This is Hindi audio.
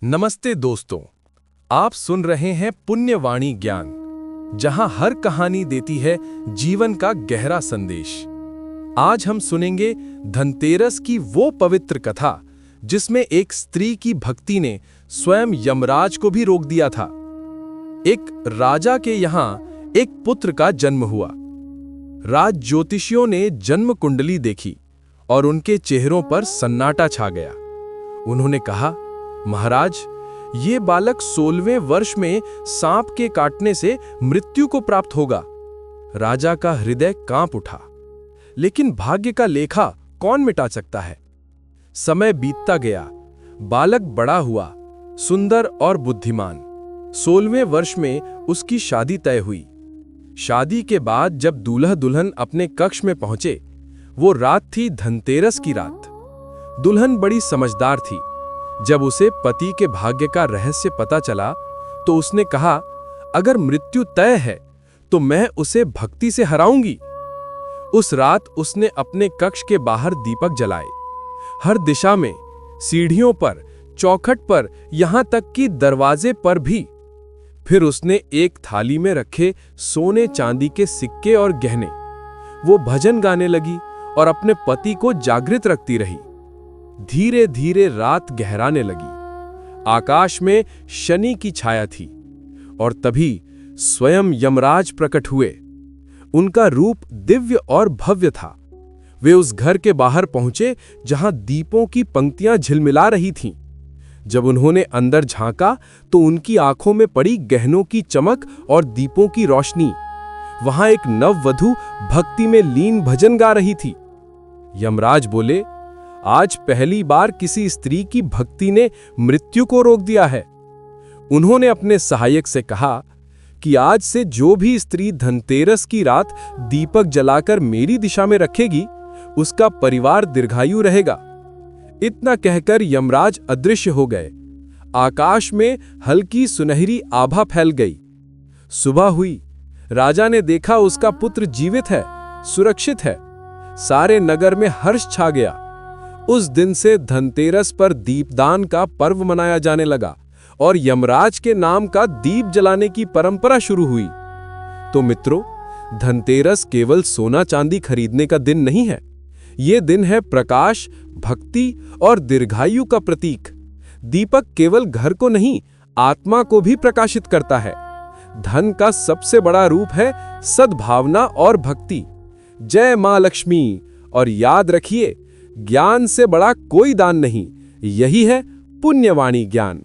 नमस्ते दोस्तों, आप सुन रहे हैं पुण्यवाणी ज्ञान, जहां हर कहानी देती है जीवन का गहरा संदेश। आज हम सुनेंगे धनतेरस की वो पवित्र कथा जिसमें एक स्त्री की भक्ति ने स्वयं यमराज को भी रोक दिया था। एक राजा के यहां एक पुत्र का जन्म हुआ। राज ज्योतिषियों ने जन्म कुंडली देखी और उनके चेहरों पर सन्नाटा छा गया। उन्होंने कहा, महाराज, ये बालक 16वें वर्ष में सांप के काटने से मृत्यु को प्राप्त होगा। राजा का हृदय कांप उठा, लेकिन भाग्य का लेखा कौन मिटा सकता है। समय बीतता गया, बालक बड़ा हुआ, सुंदर और बुद्धिमान। 16वें वर्ष में उसकी शादी तय हुई। शादी के बाद जब दूल्हा दुल्हन अपने कक्ष में पहुंचे, वो रात थी धनतेरस की रात। दुल्हन बड़ी समझदार थी। जब उसे पति के भाग्य का रहस्य पता चला तो उसने कहा, अगर मृत्यु तय है तो मैं उसे भक्ति से हराऊंगी। उस रात उसने अपने कक्ष के बाहर दीपक जलाए, हर दिशा में, सीढ़ियों पर, चौखट पर, यहां तक कि दरवाजे पर भी। फिर उसने एक थाली में रखे सोने चांदी के सिक्के और गहने। वो भजन गाने लगी और अपने पति को जागृत रखती रही। धीरे धीरे रात गहराने लगी। आकाश में शनि की छाया थी और तभी स्वयं यमराज प्रकट हुए। उनका रूप दिव्य और भव्य था। वे उस घर के बाहर पहुंचे जहां दीपों की पंक्तियां झिलमिला रही थीं। जब उन्होंने अंदर झांका तो उनकी आंखों में पड़ी गहनों की चमक और दीपों की रोशनी। वहां एक नववधू भक्ति में लीन भजन गा रही थी। यमराज बोले, आज पहली बार किसी स्त्री की भक्ति ने मृत्यु को रोक दिया है। उन्होंने अपने सहायक से कहा कि आज से जो भी स्त्री धनतेरस की रात दीपक जलाकर मेरी दिशा में रखेगी, उसका परिवार दीर्घायु रहेगा। इतना कहकर यमराज अदृश्य हो गए। आकाश में हल्की सुनहरी आभा फैल गई। सुबह हुई। राजा ने देखा उसका पुत्र जीवित है, सुरक्षित है। सारे नगर में हर्ष छा गया। उस दिन से धनतेरस पर दीपदान का पर्व मनाया जाने लगा और यमराज के नाम का दीप जलाने की परंपरा शुरू हुई। तो मित्रों, धनतेरस केवल सोना चांदी खरीदने का दिन नहीं है। ये दिन है प्रकाश, भक्ति और दीर्घायु का प्रतीक। दीपक केवल घर को नहीं, आत्मा को भी प्रकाशित करता है। धन का सबसे बड़ा रूप है सद्भावना और भक्ति। जय मां लक्ष्मी। और याद रखिए, ज्ञान से बड़ा कोई दान नहीं। यही है पुण्यवाणी ज्ञान।